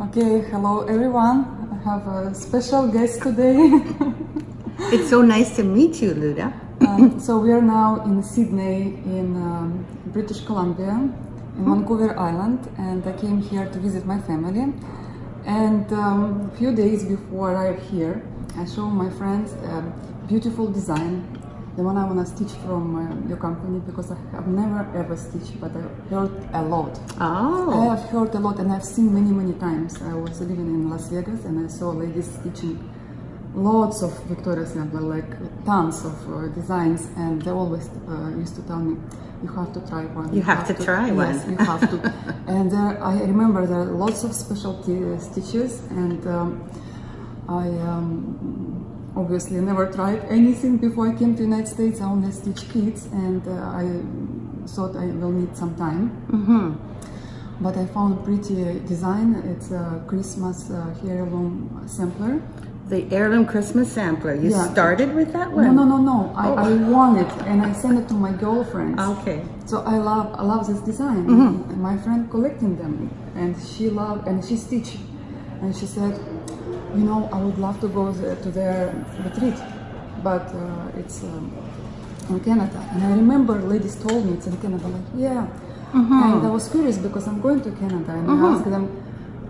Okay, hello everyone. I have a special guest today. It's so nice to meet you, Luda. So we are now in Sydney in British Columbia, in Vancouver Island, and I came here to visit my family. And a few days before I arrived here, I showed my friends a beautiful design, the one I want to stitch from your company, because I have never ever stitched, but I heard a lot. Oh. I have heard a lot, and I've seen many times. I was living in Las Vegas, and I saw ladies stitching lots of Victoria's Secret, like tons of designs, and they always used to tell me, you have to try one. You have to try one. Yes, you have to. And I remember there are lots of specialty stitches, and I obviously never tried anything before I came to the United States. I only stitch kids, and I thought I will need some time. But I found a pretty design. It's a Christmas heirloom sampler. The heirloom Christmas sampler. You started with that one? No. I won it, and I sent it to my girlfriends. Okay. So I love this design. And my friend collecting them, and she stitched, and she said, you know, I would love to go to their retreat, but it's in Canada. And I remember ladies told me it's in Canada. I'm like, yeah. And I was curious because I'm going to Canada, and I asked them,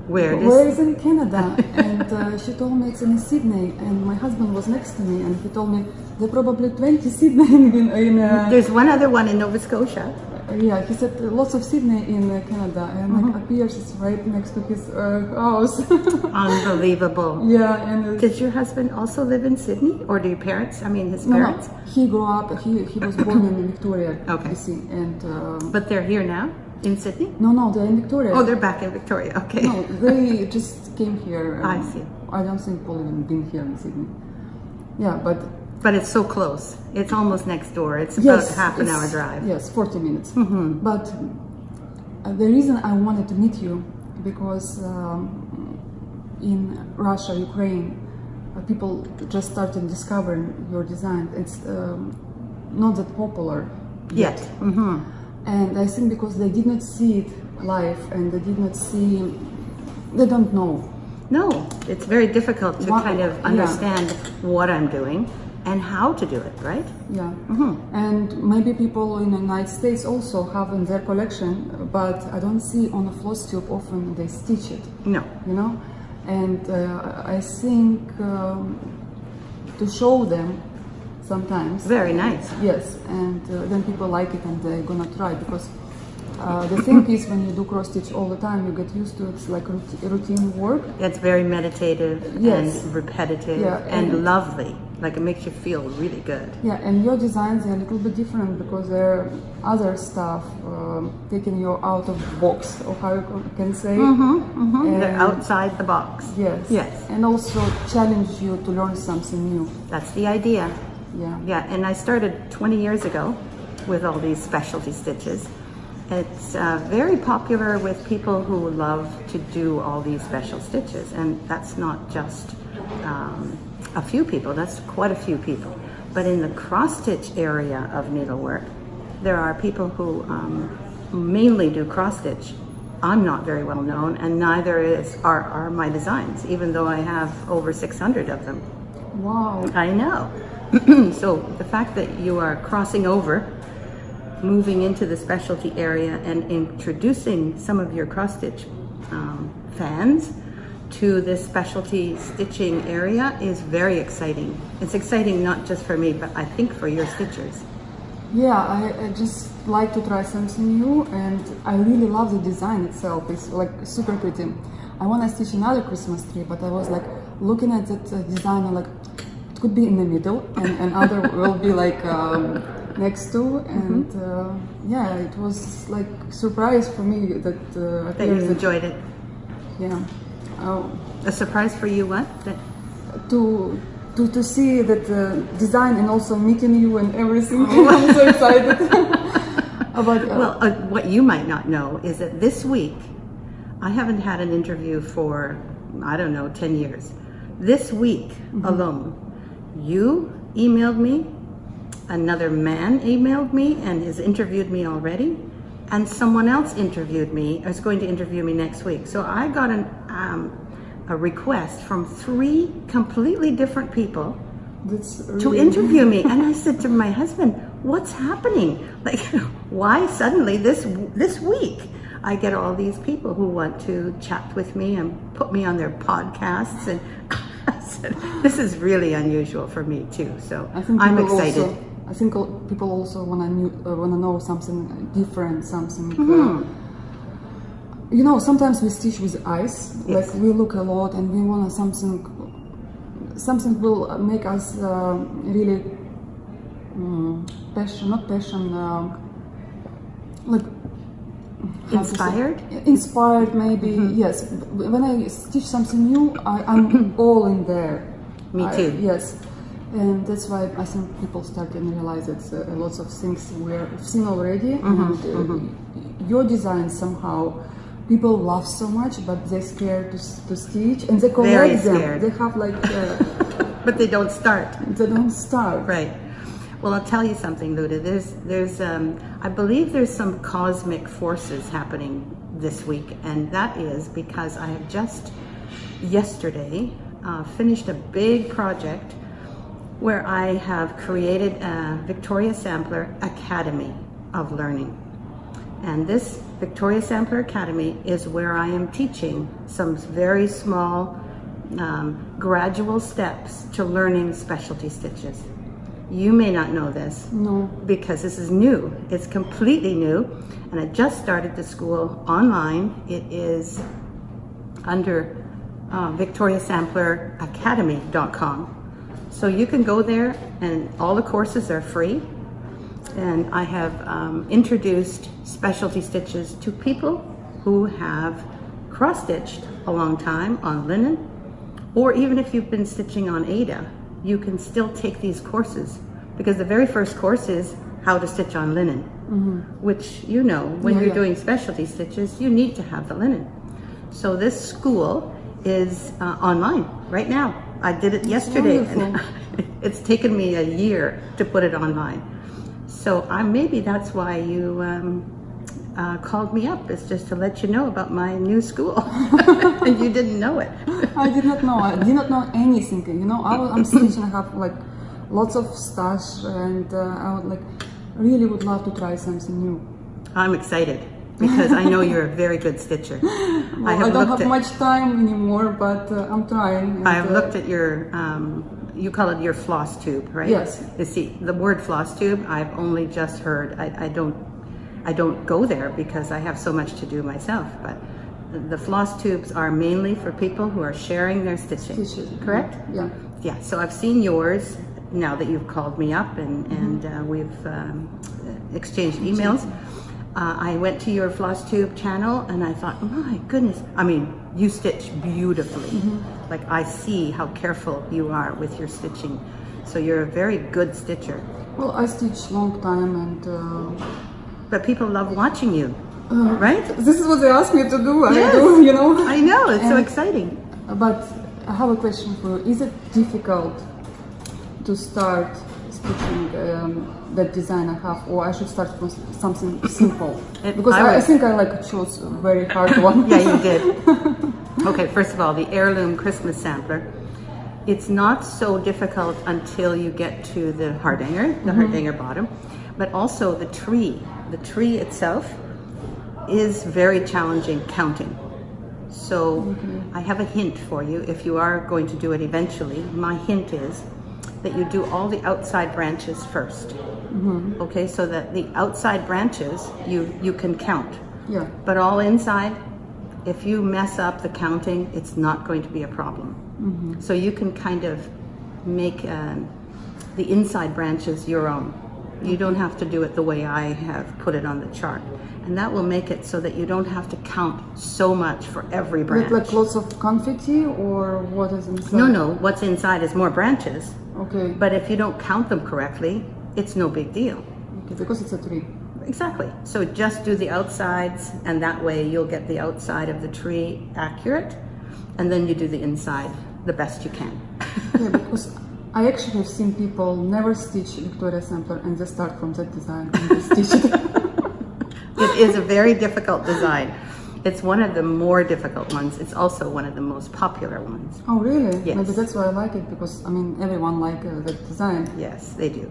where is in Canada? And she told me it's in Sydney, and my husband was next to me, and he told me there are probably 20 Sydney in There's one other one in Nova Scotia. Yeah, he said lots of Sidney in Canada, and like appears it's right next to his house. Unbelievable. Yeah, and did your husband also live in Sydney, or do your parents? His parents? No, he grew up. He was born in Victoria, okay. BC, and but they're here now in Sydney. No, they're in Victoria. Oh, they're back in Victoria. Okay. No, they just came here. I see. I don't think Paul even been here in Sydney. Yeah, but it's so close. It's almost next door. It's about half an hour drive. Yes, 40 minutes. But the reason I wanted to meet you, because in Russia, Ukraine, people just started discovering your design. It's not that popular yet. And I think because they did not see it live, and they don't know. No, it's very difficult to kind of understand what I'm doing and how to do it, right? Yeah. And maybe people in the United States also have in their collection, but I don't see on a floss tube often they stitch it. No. You know? And I think to show them sometimes. Very nice. Yes, and then people like it and they're gonna try, because the thing is, when you do cross stitch all the time, you get used to it. It's like routine work. It's very meditative and repetitive and lovely. Like, it makes you feel really good. Yeah, and your designs are a little bit different because there are other stuff taking you out of the box, or how you can say. They're outside the box. Yes. And also challenge you to learn something new. That's the idea. Yeah, and I started 20 years ago with all these specialty stitches. It's very popular with people who love to do all these special stitches, and that's not just a few people, that's quite a few people. But in the cross-stitch area of needlework, there are people who mainly do cross-stitch. I'm not very well known, and neither are my designs, even though I have over 600 of them. Wow. I know. So the fact that you are crossing over, moving into the specialty area and introducing some of your cross-stitch fans to this specialty stitching area is very exciting. It's exciting not just for me, but I think for your stitchers. Yeah, I just like to try something new, and I really love the design itself. It's like super pretty. I want to stitch another Christmas tree, but I was like looking at that design, and like it could be in the middle, and other will be like next to, and it was like surprise for me that you enjoyed it. Yeah. A surprise for you, what? To see that design, and also meeting you and everything. I'm so excited. What you might not know is that this week, I haven't had an interview for, I don't know, 10 years. This week alone, you emailed me, another man emailed me and has interviewed me already, and someone else interviewed me, is going to interview me next week. So I got a request from 3 completely different people That's to really interview me. And I said to my husband, what's happening? Like, why suddenly this week I get all these people who want to chat with me and put me on their podcasts? And I said, this is really unusual for me too. So I'm excited. I think people also wanna know something different, something. You know, sometimes we stitch with eyes. Yes. Like we look a lot, and we want something will make us really like Inspired? Inspired, maybe. Yes. When I stitch something new, I'm all in there. Me too. Yes. And that's why I think people start to realize that lots of things we've seen already. And your design somehow people love so much, but they're scared to stitch, and they collect them. Scared. They have like, but they don't start. They don't start. Right. Well, I'll tell you something, Luda. There's I believe there's some cosmic forces happening this week, and that is because I have just yesterday finished a big project where I have created a Victoria Sampler Academy of Learning. And this Victoria Sampler Academy is where I am teaching some very small gradual steps to learning specialty stitches. You may not know this. No. Because this is new. It's completely new. And I just started the school online. It is under victoriasampleracademy.com. So you can go there, and all the courses are free. And I have introduced specialty stitches to people who have cross-stitched a long time on linen, or even if you've been stitching on Ada, you can still take these courses, because the very first course is how to stitch on linen, which you know, when you're doing specialty stitches, you need to have the linen. So this school is online right now. I did it yesterday, and it's taken me a year to put it online. So maybe that's why you called me up, is just to let you know about my new school. And you didn't know it. I did not know. I did not know anything. You know, I'm stitching. I have like lots of stash, and I really would love to try something new. I'm excited because I know you're a very good stitcher. Well, I don't have much time anymore, but I'm trying. And, I've looked at your, you call it your floss tube, right? Yes. You see, the word floss tube, I've only just heard. I don't go there because I have so much to do myself, but the floss tubes are mainly for people who are sharing their stitching, correct? Yeah. Yeah, so I've seen yours now that you've called me up, and we've exchanged emails. I went to your floss tube channel, and I thought, my goodness, I mean, you stitch beautifully. Like, I see how careful you are with your stitching. So you're a very good stitcher. Well, I stitch long time, and but people love watching you, right? this is what they ask me to do. Yes. I do, you know. I know, it's so exciting. But I have a question for you. Is it difficult to start stitching that design I have, or I should start with something simple? Because I think I chose a very hard one. Yeah, you did. Okay, first of all, the heirloom Christmas sampler. It's not so difficult until you get to the hardanger, the hardanger bottom, but also the tree. The tree itself is very challenging counting. So I have a hint for you. If you are going to do it eventually, my hint is that you do all the outside branches first. Okay, so that the outside branches you can count. Yeah. But all inside, if you mess up the counting, it's not going to be a problem. So you can kind of make the inside branches your own. You don't have to do it the way I have put it on the chart. And that will make it so that you don't have to count so much for every branch. With like lots of confetti, or what is inside? No, what's inside is more branches. Okay. But if you don't count them correctly, it's no big deal. Okay, because it's a tree. Exactly. So just do the outsides, and that way you'll get the outside of the tree accurate, and then you do the inside the best you can. Yeah, because I actually have seen people never stitch Victoria Sampler, and they start from that design and they stitch it. It is a very difficult design. It's one of the more difficult ones. It's also one of the most popular ones. Oh, really? Yes. Maybe that's why I like it, because I mean, everyone like the design. Yes, they do.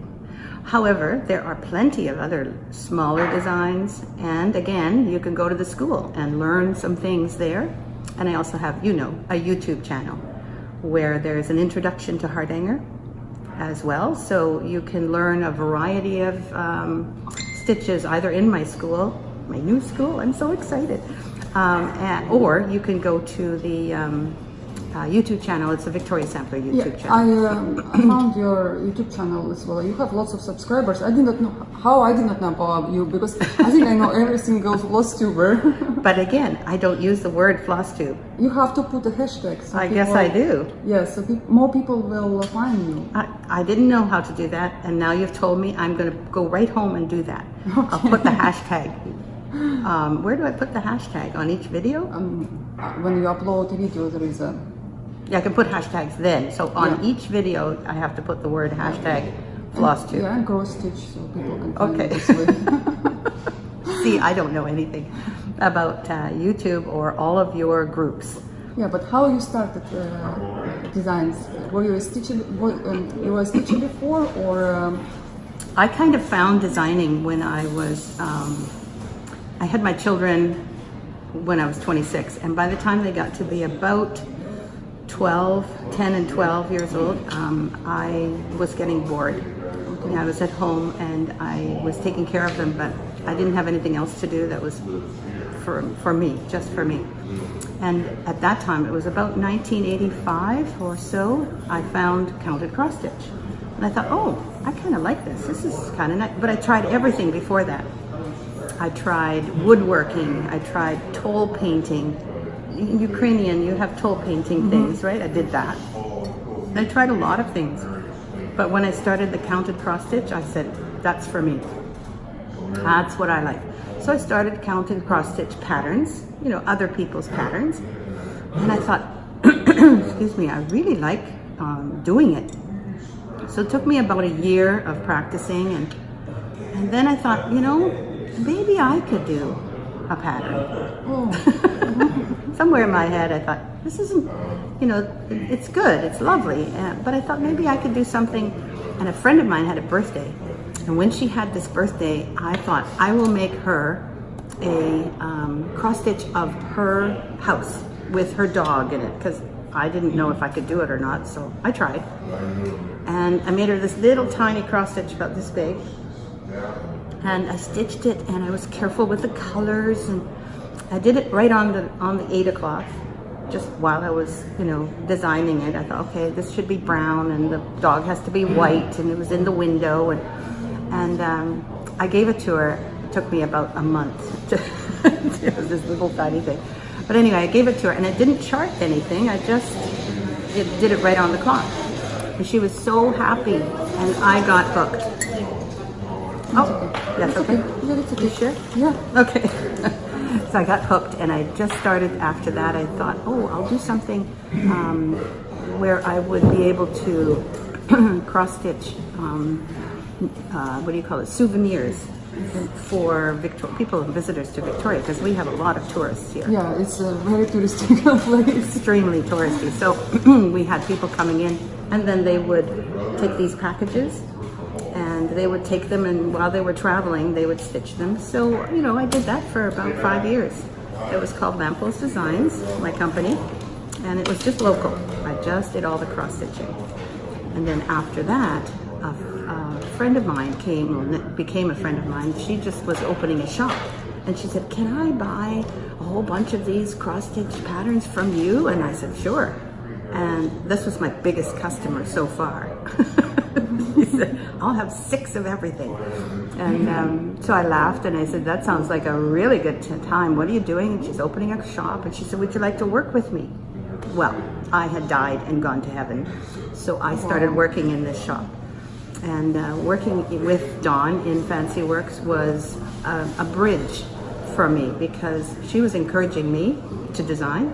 However, there are plenty of other smaller designs, and again, you can go to the school and learn some things there. And I also have, you know, a YouTube channel where there's an introduction to Hardanger as well, so you can learn a variety of stitches either in my school, my new school. I'm so excited. Or you can go to the YouTube channel. It's the Victoria Sampler YouTube channel. I found your YouTube channel as well. You have lots of subscribers. I did not know how. I did not know about you, because I think I know every single floss tuber. But again, I don't use the word floss tube. You have to put a hashtag. So I guess I do. Yes, so more people will find you. I didn't know how to do that, and now you've told me. I'm going to go right home and do that. Okay. I'll put the hashtag. Where do I put the hashtag? On each video? When you upload a video, there is a... Yeah, I can put hashtags then. So on each video, I have to put the word hashtag floss tube. Yeah, and cross stitch, so people can find Okay. it this way. See, I don't know anything about YouTube or all of your groups. Yeah, but how you started designs? Were you a stitcher? You were a stitcher before, or? I kind of found designing when I was. I had my children when I was 26, and by the time they got to be about 10 and 12 years old, I was getting bored. Okay. I was at home and I was taking care of them, but I didn't have anything else to do that was for me, just for me. And at that time, it was about 1985 or so, I found counted cross stitch. And I thought, oh, I kind of like this. This is kind of nice. But I tried everything before that. I tried woodworking. I tried toll painting. In Ukrainian, you have toll painting things, right? I did that. I tried a lot of things. But when I started the counted cross stitch, I said, that's for me. That's what I like. So I started counted cross stitch patterns, you know, other people's patterns. And I thought, excuse me, I really like doing it. So it took me about a year of practicing. And then I thought, you know, maybe I could do a pattern. Somewhere in my head, I thought, this isn't, you know, it's good, it's lovely. But I thought maybe I could do something. And a friend of mine had a birthday. And when she had this birthday, I thought, I will make her a cross stitch of her house with her dog in it, because I didn't know if I could do it or not, so I tried. And I made her this little tiny cross stitch about this big. And I stitched it, and I was careful with the colors, and I did it right on the Ada cloth, just while I was, you know, designing it. I thought, okay, this should be brown, and the dog has to be white, and it was in the window, and I gave it to her. It took me about a month to it was this little tiny thing. But anyway, I gave it to her, and I didn't chart anything. I just did it right on the cloth. And she was so happy, and I got hooked. Oh, that's okay? Yeah, it's okay. You sure? Yeah. Okay. So I got hooked, and I just started after that. I thought, oh, I'll do something where I would be able to cross-stitch, what do you call it, souvenirs for people, visitors to Victoria, because we have a lot of tourists here. Yeah, it's a very touristic place. Extremely touristy. So we had people coming in, and then they would take these packages, and they would take them, and while they were traveling, they would stitch them. So, you know, I did that for about 5 years. It was called Lamppost Designs, my company, and it was just local. I just did all the cross stitching. And then after that, a friend of mine became a friend of mine. She just was opening a shop, and she said, can I buy a whole bunch of these cross stitch patterns from you? And I said, sure. And this was my biggest customer so far. He said, I'll have 6 of everything. And so I laughed, and I said, that sounds like a really good time. What are you doing? And she's opening a shop, and she said, would you like to work with me? Well, I had died and gone to heaven, so I started working in this shop. And working with Dawn in Fancy Works was a bridge for me, because she was encouraging me to design,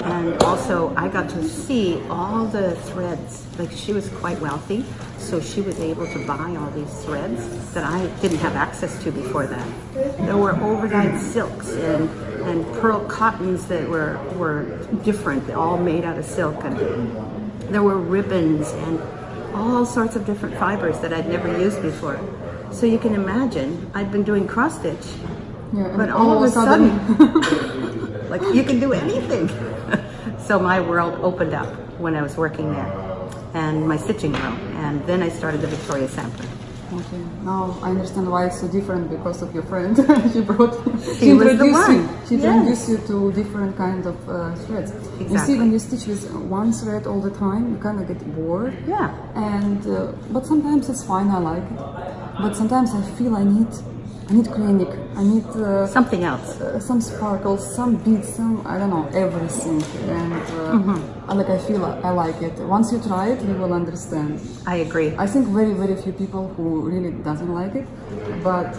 And also I got to see all the threads. Like, she was quite wealthy, so she was able to buy all these threads that I didn't have access to before that. There were overdyed silks and pearl cottons that were different, all made out of silk, and there were ribbons and all sorts of different fibers that I'd never used before. So you can imagine, I'd been doing cross stitch, but all of a sudden, like, you can do anything. So my world opened up when I was working there, and my stitching world, and then I started the Victoria Sampler. Okay, now I understand why it's so different, because of your friend. She introduced you to different kind of threads. Exactly. You see, when you stitch with one thread all the time, you kind of get bored. Yeah. And but sometimes it's fine. I like it. But sometimes I feel I need clinic. I need something else. Some sparkles, some beads, some, I don't know, everything. And I feel I like it. Once you try it, you will understand. I agree. I think very, very few people who really doesn't like it, but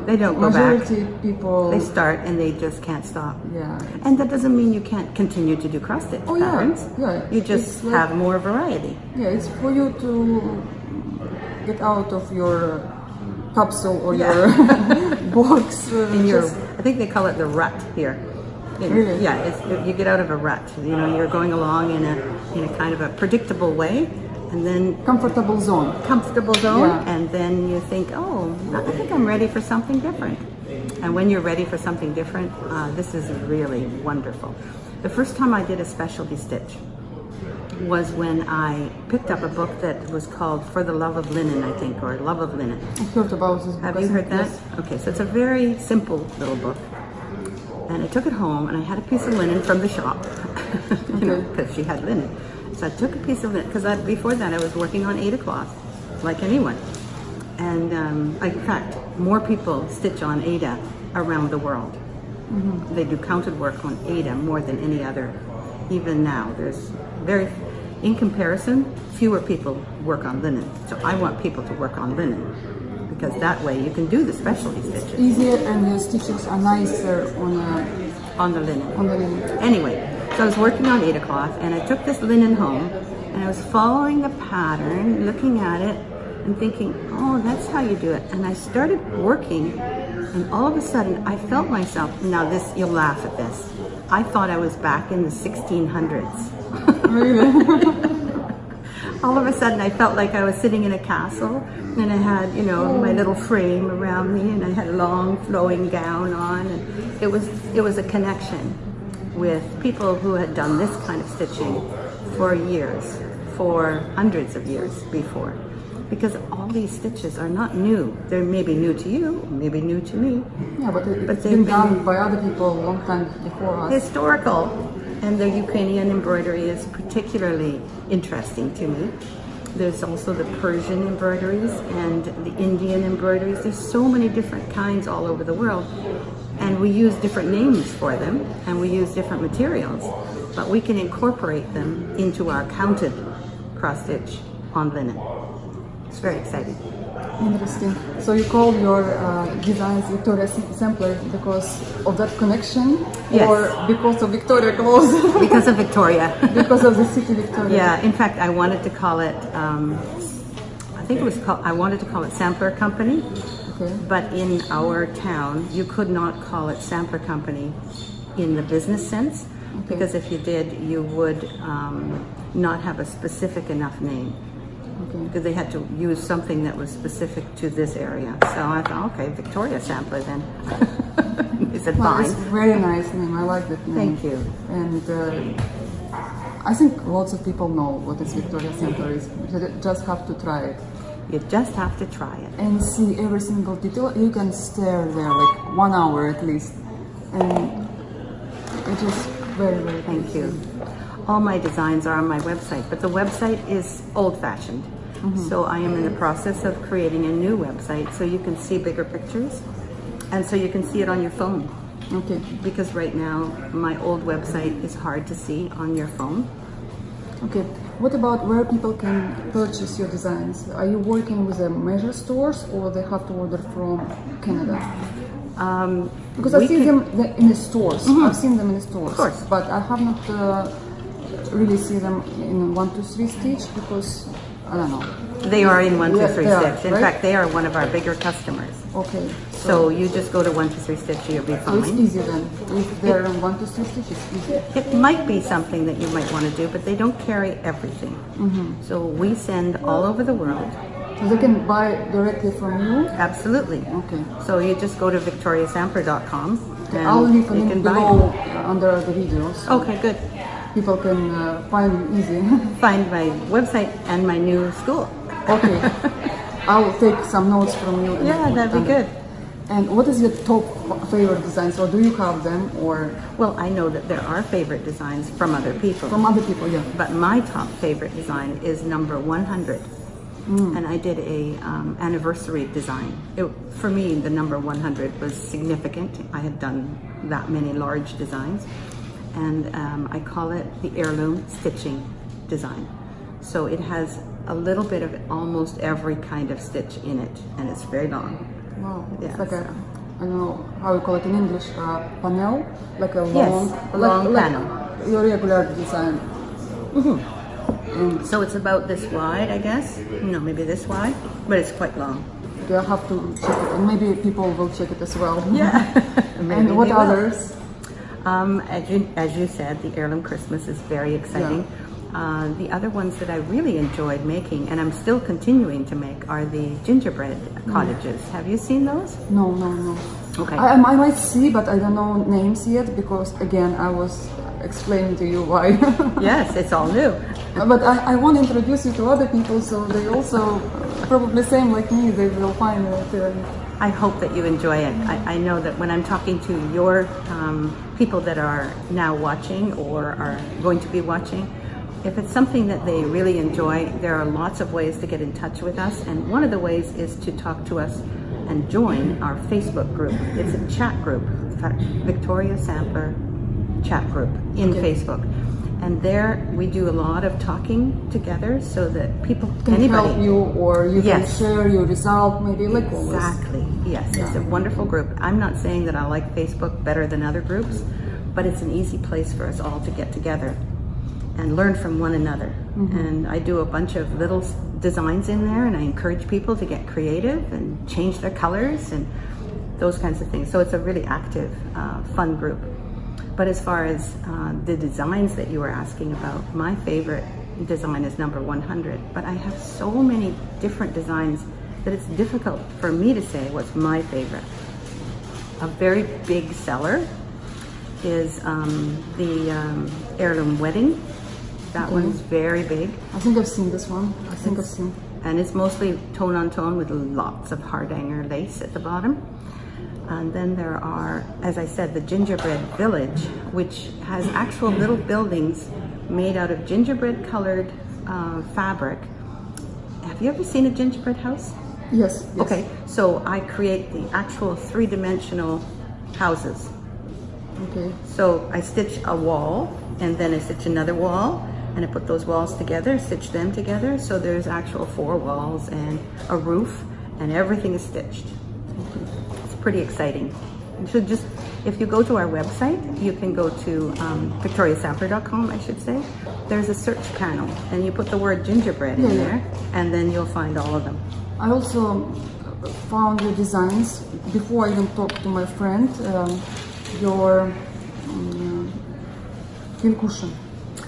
they don't go back. Majority people, they start and they just can't stop. Yeah. And that doesn't mean you can't continue to do cross stitch patterns. Yeah. You just have more variety. Yeah, it's for you to get out of your capsule or your box. I think they call it the rut here. Really? Yeah, you get out of a rut. You know, you're going along in a kind of a predictable way, and then comfortable zone. Yeah. And then you think, oh, I think I'm ready for something different. And when you're ready for something different, this is really wonderful. The first time I did a specialty stitch was when I picked up a book that was called For the Love of Linen, I think, or Love of Linen. I've heard about this book. Have you heard that? Yes. Okay, so it's a very simple little book. And I took it home, and I had a piece of linen from the shop, because she had linen. So I took a piece of linen, because before that I was working on Aida cloth, like anyone. And in fact, more people stitch on Aida around the world. They do counted work on Aida more than any other. Even now, there's in comparison, fewer people work on linen. So I want people to work on linen, because that way you can do the specialty stitches. Easier, and your stitches are nicer on the linen. Anyway, so I was working on Aida cloth, and I took this linen home, and I was following the pattern, looking at it, and thinking, oh, that's how you do it. And I started working, and all of a sudden I felt myself, now this, you'll laugh at this, I thought I was back in the 1600s. Really? All of a sudden I felt like I was sitting in a castle, and I had, my little frame around me, and I had a long flowing gown on, and it was a connection with people who had done this kind of stitching for years, for hundreds of years before. Because all these stitches are not new. They're maybe new to you, maybe new to me. Yeah, but it's been done by other people a long time before us. Historical. And the Ukrainian embroidery is particularly interesting to me. There's also the Persian embroideries and the Indian embroideries. There's so many different kinds all over the world. And we use different names for them, and we use different materials. But we can incorporate them into our counted cross stitch on linen. It's very exciting. Interesting. So you call your designs Victoria Sampler because of that connection? Yes. Or because of Victoria clothes? Because of Victoria. Because of the city Victoria. Yeah, in fact, I wanted to call it, I wanted to call it Sampler Company. Okay. But in our town, you could not call it Sampler Company in the business sense. Okay. Because if you did, you would not have a specific enough name. Okay. Because they had to use something that was specific to this area. So I thought, okay, Victoria Sampler then. They said, fine. It's a very nice name. I like that name. Thank you. And I think lots of people know what this Victoria Sampler is. You just have to try it. You just have to try it. And see every single detail. You can stare there like 1 hour at least. And it's just very, very Thank you. All my designs are on my website, but the website is old-fashioned. So I am in the process of creating a new website so you can see bigger pictures, and so you can see it on your phone. Okay. Because right now my old website is hard to see on your phone. Okay. What about where people can purchase your designs? Are you working with measure stores, or they have to order from Canada? Because I we see can- them in the stores. I've seen them in the stores. Of course. But I have not really seen them in 1, 2, 3 stitch because I don't know. They are in 1, 2, Yes, 3 they are, stitch. In right? fact, they are one of our bigger customers. Okay. So you just go to 1, 2, 3 stitch, you'll be So it's fine. easy then. If they're in 1, 2, 3 stitch, it's easy. It might be something that you might want to do, but they don't carry everything. So we send all over the world. So they can buy directly from you. Absolutely. Okay. So you just go to victoriasamper.com and I'll leave a you link can buy below them. under the video. So Okay, good. people can find you easy. Find my website and my new school. Okay. I'll take some notes from you. and Yeah, put that'd be under. good. And what is your top favorite designs, or do you have them, or Well, I know that there are favorite designs from other people. from other people? Yeah. But my top favorite design is number 100. And I did a anniversary design. For me, the number 100 was significant. I had done that many large designs. And I call it the heirloom stitching design. So it has a little bit of almost every kind of stitch in it, and it's very long. Wow. Yeah, It's like a, I don't know how you call it in English, panel, like a Yes, long, a long panel. Your regular design. So it's about this wide, I guess. No, maybe this wide, but it's quite long. Do I have to check it? And maybe people will check it as well. Yeah. Maybe And what they will. others? As you said, the heirloom Christmas is very exciting. The other ones that I really enjoyed making, and I'm still continuing to make, are the gingerbread cottages. Have you seen those? No, no, no. Okay. I might see, but I don't know names yet because, again, I was explaining to you why. Yes, it's all new. But I want to introduce you to other people so they also, probably same like me, they will find it. I hope that you enjoy it. I know that when I'm talking to your people that are now watching or are going to be watching, if it's something that they really enjoy, there are lots of ways to get in touch with us. And one of the ways is to talk to us and join our Facebook group. It's a chat group, in fact, Victoria Sampler chat group in Facebook. And there we do a lot of talking together so that people, Can help you, or you Yes. can share your result, maybe like always. Exactly. Yes, it's a wonderful group. I'm not saying that I like Facebook better than other groups, but it's an easy place for us all to get together and learn from one another. And I do a bunch of little designs in there, and I encourage people to get creative and change their colors and those kinds of things. So it's a really active, fun group. But as far as the designs that you were asking about, my favorite design is number 100. But I have so many different designs that it's difficult for me to say what's my favorite. A very big seller is the heirloom wedding. That one's very big. I think I've seen this one. I think I've seen. And it's mostly tone on tone with lots of hardanger lace at the bottom. And then there are, as I said, the gingerbread village, which has actual little buildings made out of gingerbread colored fabric. Have you ever seen a gingerbread house? Yes, yes. Okay, so I create the actual three-dimensional houses. Okay. So I stitch a wall, and then I stitch another wall, and I put those walls together, stitch them together, so there's actual 4 walls and a roof, and everything is stitched. It's pretty exciting. So just, if you go to our website, you can go to victoriasampler.com, I should say. There's a search panel, and you put the word gingerbread in there, and then you'll find all of them. I also found your designs before I even talked to my friend. Your pincushion.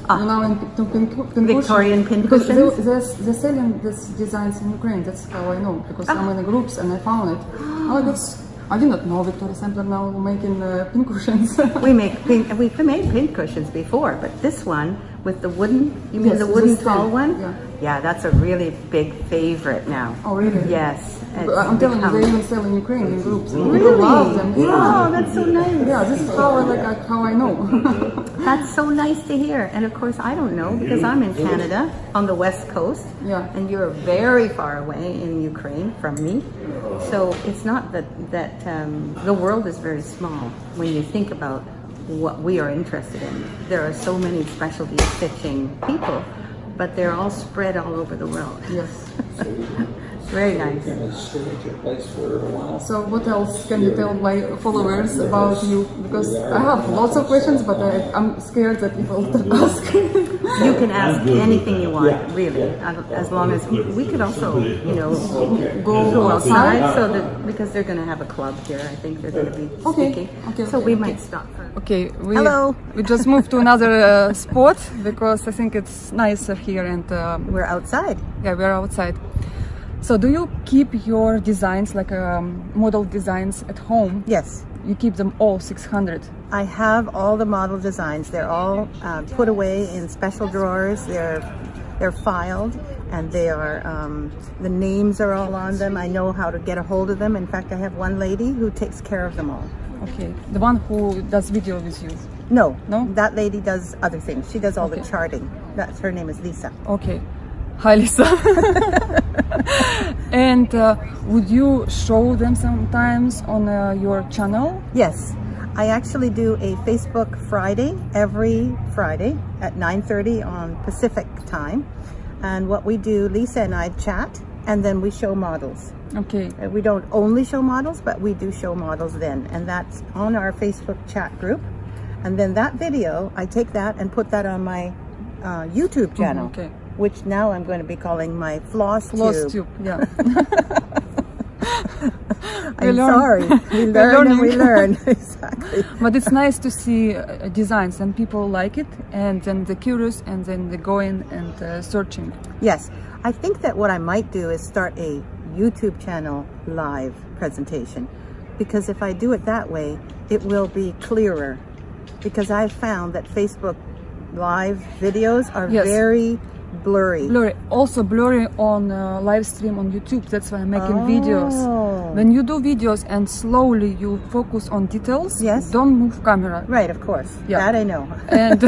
You know, pincushion. Victorian Because pincushions? they're selling these designs in Ukraine. That's how I know, because I'm in the groups and I found it. Oh, I did not know Victoria Sampler now making pincushions. We've made pincushions before, but this one with the wooden, you mean Yes, the it's wooden the tall same, one? yeah. Yeah, that's a really big favorite now. Oh, really? Yes. it's I'm telling you, become- they even sell in Ukraine in groups. People Really? love them. Oh, that's so nice. Yeah, this is how I know. That's so nice to hear. And of course, I don't know because I'm in Canada on the west coast. Yeah. And you're very far away in Ukraine from me. So it's not that the world is very small when you think about what we are interested in. There are so many specialty stitching people, but they're all spread all over the world. Yes. Very nice. Gonna stay at your place for a while. So what else can you tell my followers about you? Because I have lots of questions, but I'm scared that people ask. You can ask anything you want, really, as long as we could also, you know, go outside, so that because they're going to have a club here. I think they're going to be speaking. So we might stop for. Okay, Hello. We just moved to another spot because I think it's nicer here, and We're outside. yeah, we're outside. So do you keep your designs, like model designs, at home? Yes. You keep them all 600? I have all the model designs. They're all put away in special drawers. They're filed, and they are the names are all on them. I know how to get a hold of them. In fact, I have one lady who takes care of them all. Okay, the one who does video with you? No, No? that lady does other things. She does all the Okay. charting. That's her name is Lisa. Okay. Hi, Lisa. And would you show them sometimes on your channel? Yes, I actually do a Facebook Friday every Friday at 9:30 on Pacific time, and what we do, Lisa and I chat, and then we show models. Okay. We don't only show models, but we do show models then, and that's on our Facebook chat group. And then that video, I take that and put that on my YouTube channel, Okay. which now I'm going to be calling my flosstube. Flosstube, yeah. I'm learn. sorry, we learn and we learning. learn. Exactly. But it's nice to see designs and people like it, and then they're curious, and then they go in and searching. Yes, I think that what I might do is start a YouTube channel live presentation, because if I do it that way, it will be clearer. Because I've found that Facebook live videos are Yes. very blurry. Blurry, also blurry on live stream on YouTube. That's why I'm making videos. Oh. When you do videos and slowly you focus on details, Yes. don't move camera. Right, of course. Yeah. That I know. And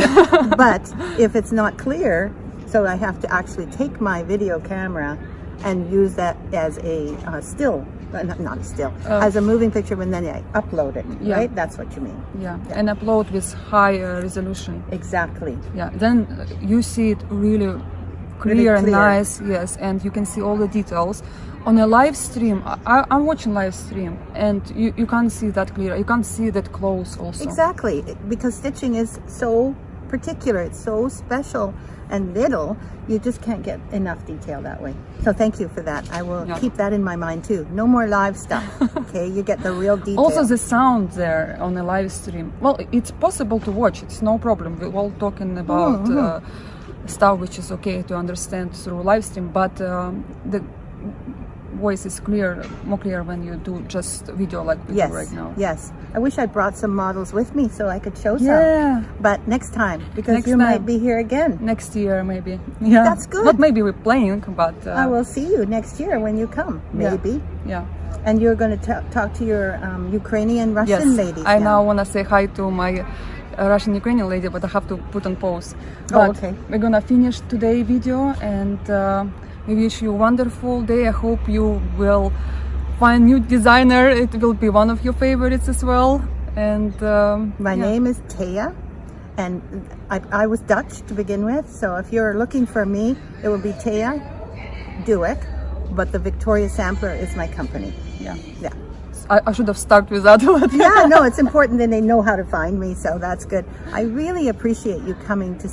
But if it's not clear, so I have to actually take my video camera and use that as a still, not a still, as a moving picture, and then I upload it, Yeah. right? That's what you mean. yeah, and upload with high resolution. Exactly. Yeah, then you see it really clear, Really and clear. nice, yes, and you can see all the details. On a live stream, I'm watching live stream, and you can't see that clear. You can't see that close also. Exactly, because stitching is so particular, it's so special and little, you just can't get enough detail that way. So thank you for that. I will Yeah. keep that in my mind too. No more live stuff, okay? You get the real detail. Also the sound there on a live stream. Well, it's possible to watch. It's no problem. We're all talking about stuff which is okay to understand through live stream, but the voice is clear, more clear when you do just video like we Yes, do right now. yes. I wish I'd brought some models with me so I could show Yeah. some. But next time, because Next you time. might be here again. Next year maybe. Yeah. That's good. Not maybe we're playing, but I will see you next year when you come, Yeah. maybe. yeah. And you're going to talk to your Ukrainian Yes. Russian ladies I now. now want to say hi to my Russian Ukrainian lady, but I have to put on pause. Oh, But okay. we're gonna finish today video, and we wish you a wonderful day. I hope you will find new designer. It will be one of your favorites as well. And My name is Taya, and I was Dutch to begin with, so if you're looking for me, it will be Taya Duick, but the Victoria Sampler is my company. yeah, Yeah. I should have started with that one. Yeah, no, it's important that they know how to find me, so that's good. I really appreciate you coming to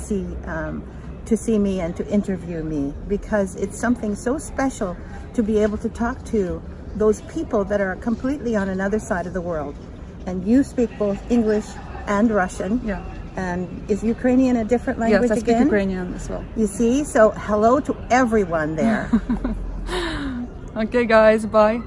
see me and to interview me, because it's something so special to be able to talk to those people that are completely on another side of the world. And you speak both English and Russian. Yeah. And is Ukrainian a different language Yes, I speak again? Ukrainian as well. You see, so hello to everyone there. Okay, guys, bye.